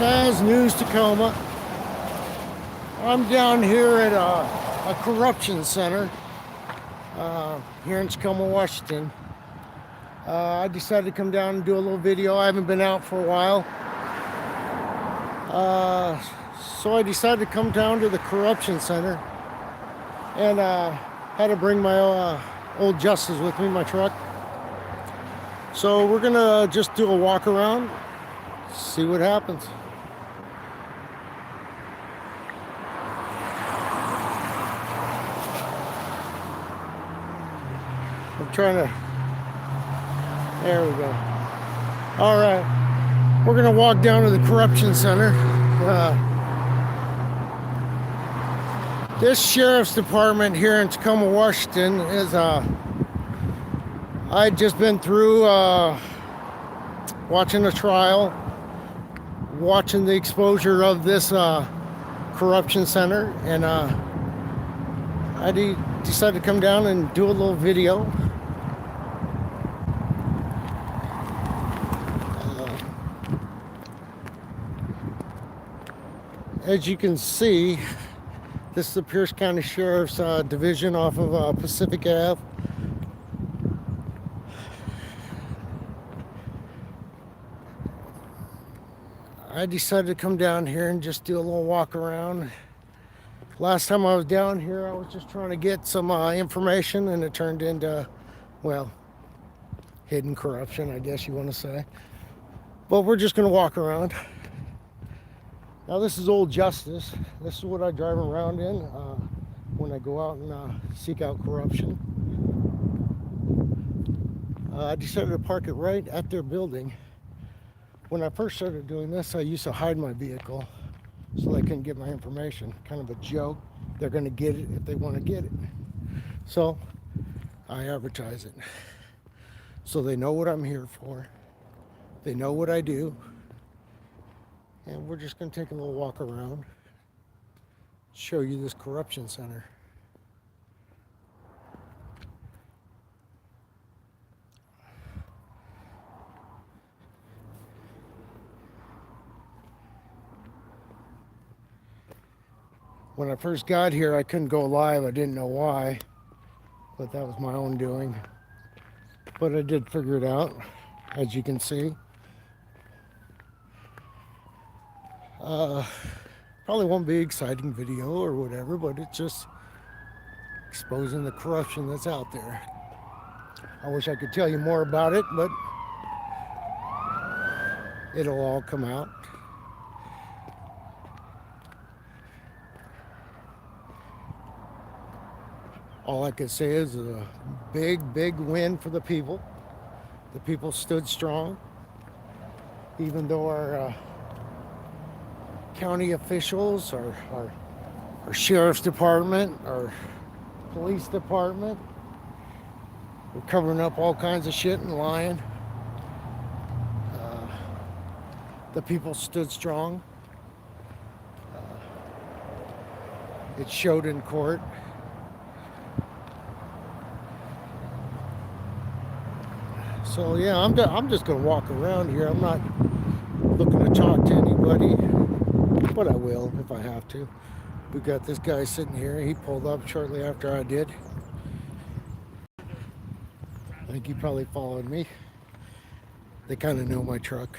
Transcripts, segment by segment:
Faz News Tacoma. I'm down here at a corruption center here in Tacoma, Washington. I decided to come down and do a little video. I haven't been out for a while. So I decided to come down to the corruption center and had to bring my old Justice with me, my truck. So we're gonna just do a walk around, see what happens. I'm trying to, there we go. All right, we're gonna walk down to the corruption center. This sheriff's department here in Tacoma, Washington is, I'd just been through watching a trial, watching the exposure of this corruption center, and I decided to come down and do a little video. As you can see, this is the Pierce County Sheriff's Division off of Pacific Ave. I decided to come down here and just do a little walk around. Last time I was down here, I was just trying to get some information, and it turned into, well, hidden corruption, I guess you want to say. But we're just going to walk around. Now this is Old Justice. This is what I drive around in when I go out and seek out corruption. I decided to park it right at their building. When I first started doing this, I used to hide my vehicle so they couldn't get my information. Kind of a joke. They're going to get it if they want to get it. So I advertise it. So they know what I'm here for. They know what I do. And we're just going to take a little walk around, show you this corruption center. When I first got here, I couldn't go live. I didn't know why, but that was my own doing. But I did figure it out, as you can see. Probably won't be an exciting video or whatever, but it's just exposing the corruption that's out there. I wish I could tell you more about it, but it'll all come out. All I could say is a big, big win for the people. The people stood strong, even though our county officials, our sheriff's department, our police department were covering up all kinds of shit and lying. The people stood strong. It showed in court. So yeah, I'm just gonna walk around here. I'm not looking to talk to anybody, but I will if I have to. We got this guy sitting here. He pulled up shortly after I did. I think he probably followed me. They kind of know my truck.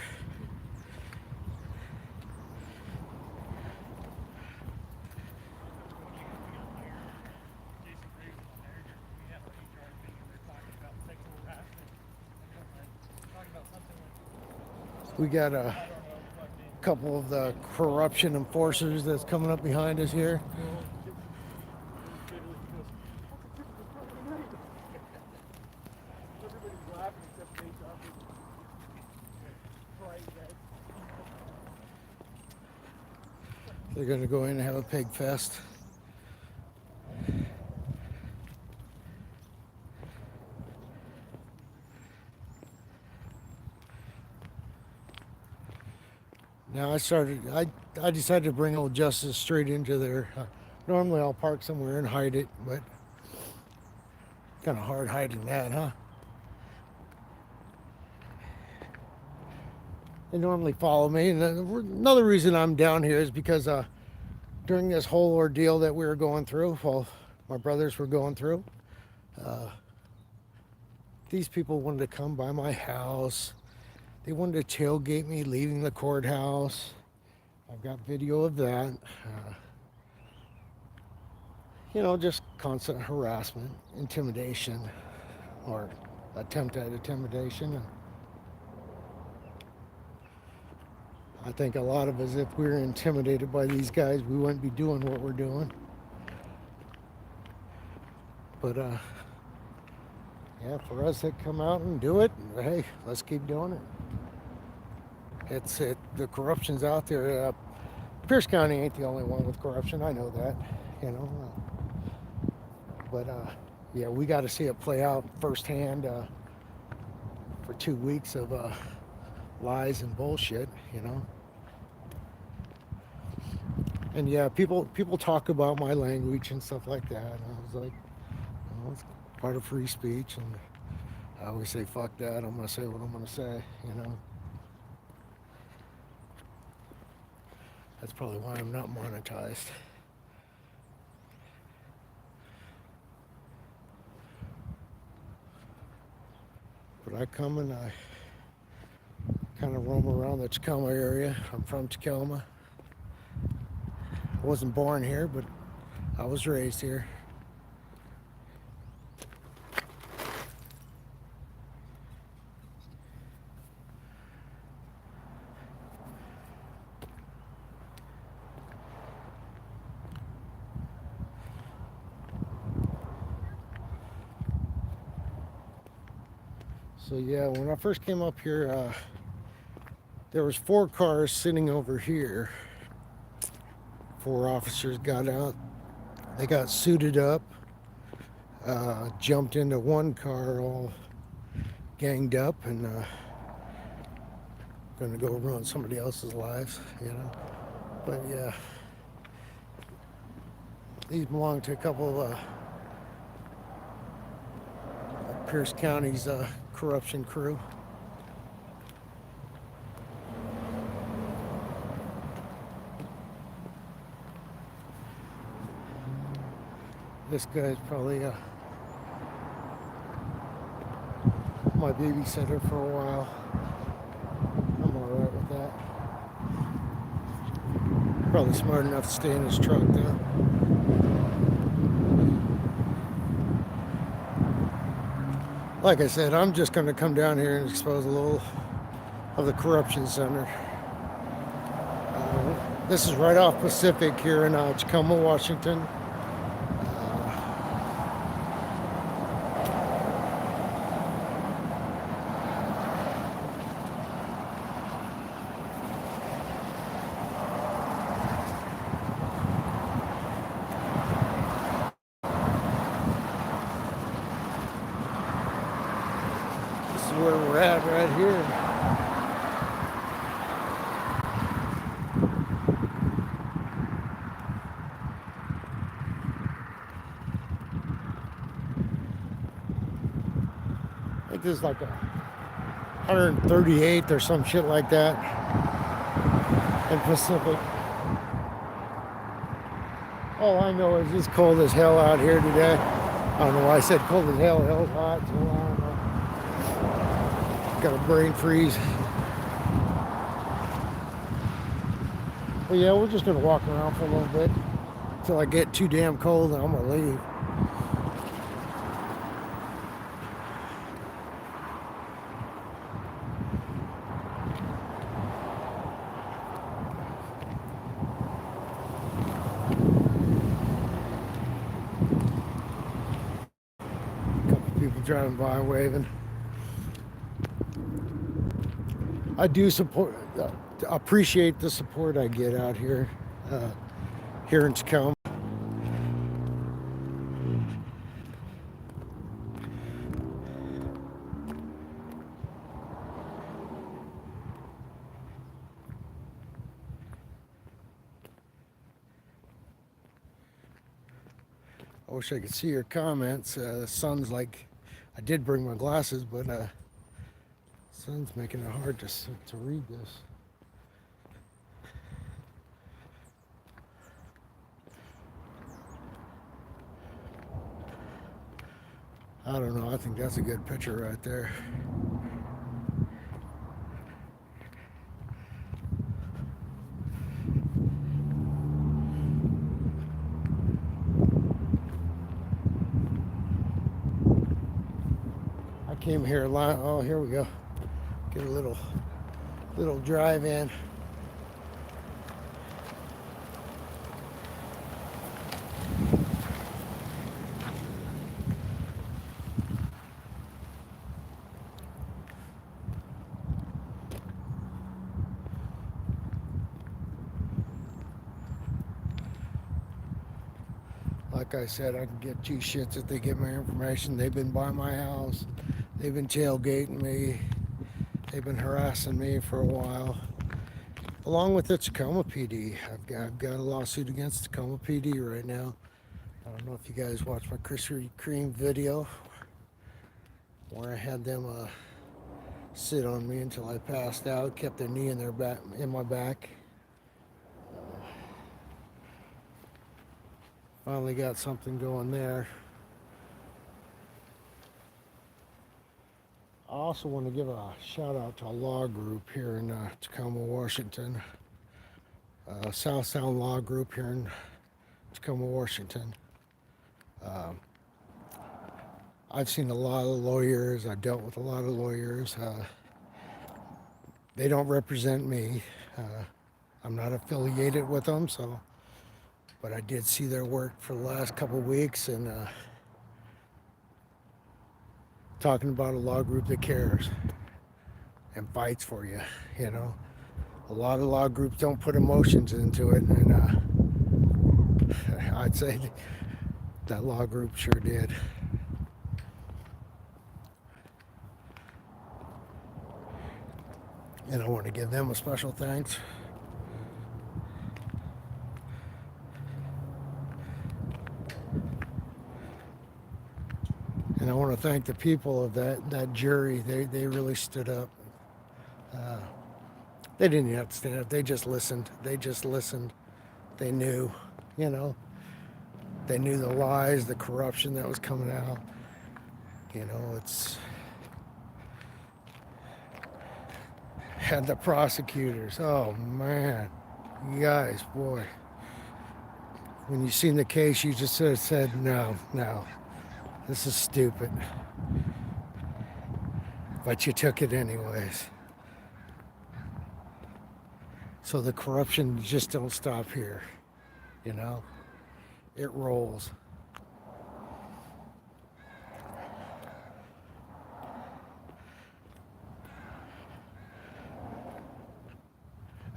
We got a couple of the corruption enforcers that's coming up behind us here. They're going to go in and have a pig fest. Now I decided to bring Old Justice straight into there. Normally I'll park somewhere and hide it, but kind of hard hiding that, huh? They normally follow me. And another reason I'm down here is because during this whole ordeal that we were going through, well, my brothers were going through, uh, these people wanted to come by my house. They wanted to tailgate me leaving the courthouse. I've got video of that. Just constant harassment, intimidation, or attempt at intimidation. I think a lot of us, if we were intimidated by these guys, we wouldn't be doing what we're doing. But yeah, for us that come out and do it, hey, let's keep doing it. The corruption's out there. Pierce County ain't the only one with corruption. I know that, you know. But yeah, we got to see it play out firsthand for 2 weeks of lies and bullshit, you know. And yeah, people talk about my language and stuff like that. And I was like, it's part of free speech, and I always say, fuck that. I'm gonna say what I'm gonna say, you know. That's probably why I'm not monetized. But I come and I kind of roam around the Tacoma area. I'm from Tacoma. I wasn't born here, but I was raised here. So yeah, when I first came up here, there was 4 cars sitting over here. 4 officers got out. They got suited up, jumped into one car all ganged up, and gonna go ruin somebody else's lives, you know. But yeah, these belong to a couple of Pierce County's corruption crew. This guy's probably my babysitter for a while. I'm alright with that. Probably smart enough to stay in his truck though. Like I said, I'm just going to come down here and expose a little of the corruption center. This is right off Pacific here in Tacoma, Washington. This is where we're at right here. I think this is like a 138th or some shit like that in Pacific. All I know is it's cold as hell out here today. I don't know why I said cold as hell. Hell's hot, so I don't know. Got a brain freeze. But yeah, we're just gonna walk around for a little bit until I get too damn cold and I'm gonna leave. People driving by waving. I do appreciate the support I get out here, here in Tacoma. I wish I could see your comments. The sun's like, I did bring my glasses, but it's Sun's making it hard to read this. I don't know. I think that's a good picture right there. I came here a lot. Oh, here we go. Get a little drive in. Like I said, I can get two shits if they get my information. They've been by my house. They've been tailgating me. They've been harassing me for a while. Along with the Tacoma PD. I've got a lawsuit against Tacoma PD right now. I don't know if you guys watched my Krispy Kreme video where I had them sit on me until I passed out, kept their knee in my back. Finally got something going there. I also want to give a shout out to a law group here in Tacoma, Washington. South Sound Law Group here in Tacoma, Washington. I've seen a lot of lawyers. I've dealt with a lot of lawyers. They don't represent me. I'm not affiliated with them, but I did see their work for the last couple of weeks, and talking about a law group that cares and fights for you, you know. A lot of law groups don't put emotions into it, and I'd say that law group sure did. And I want to give them a special thanks. And I want to thank the people of that jury. They really stood up. They didn't even have to stand up. They just listened. They knew, you know. They knew the lies, the corruption that was coming out. You know, had the prosecutors. Oh man, you guys, boy. When you seen the case, you just sort of said, no, this is stupid. But you took it anyways. So the corruption just don't stop here, you know? It rolls.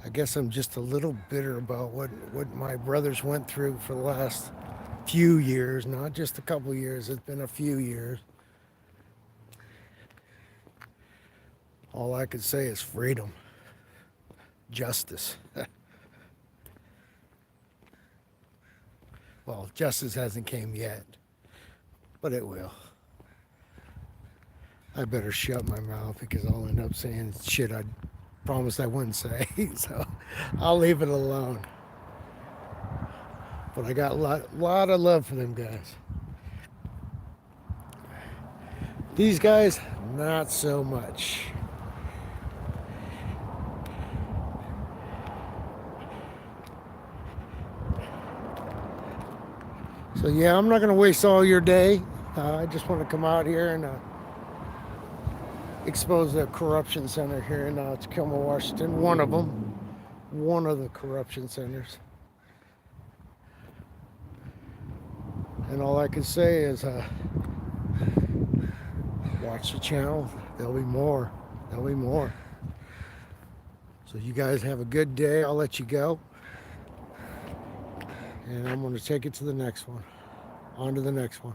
I guess I'm just a little bitter about what my brothers went through for the last few years, not just a couple years, it's been a few years. All I could say is freedom, justice. Well, justice hasn't came yet, but it will. I better shut my mouth because I'll end up saying shit I promised I wouldn't say, so I'll leave it alone. But I got a lot of love for them guys. These guys, not so much. So yeah, I'm not going to waste all your day. I just want to come out here and expose the corruption center here in Tacoma, Washington. One of them. One of the corruption centers. And all I can say is watch the channel. There'll be more. There'll be more. So you guys have a good day. I'll let you go. And I'm going to take it to the next one. On to the next one.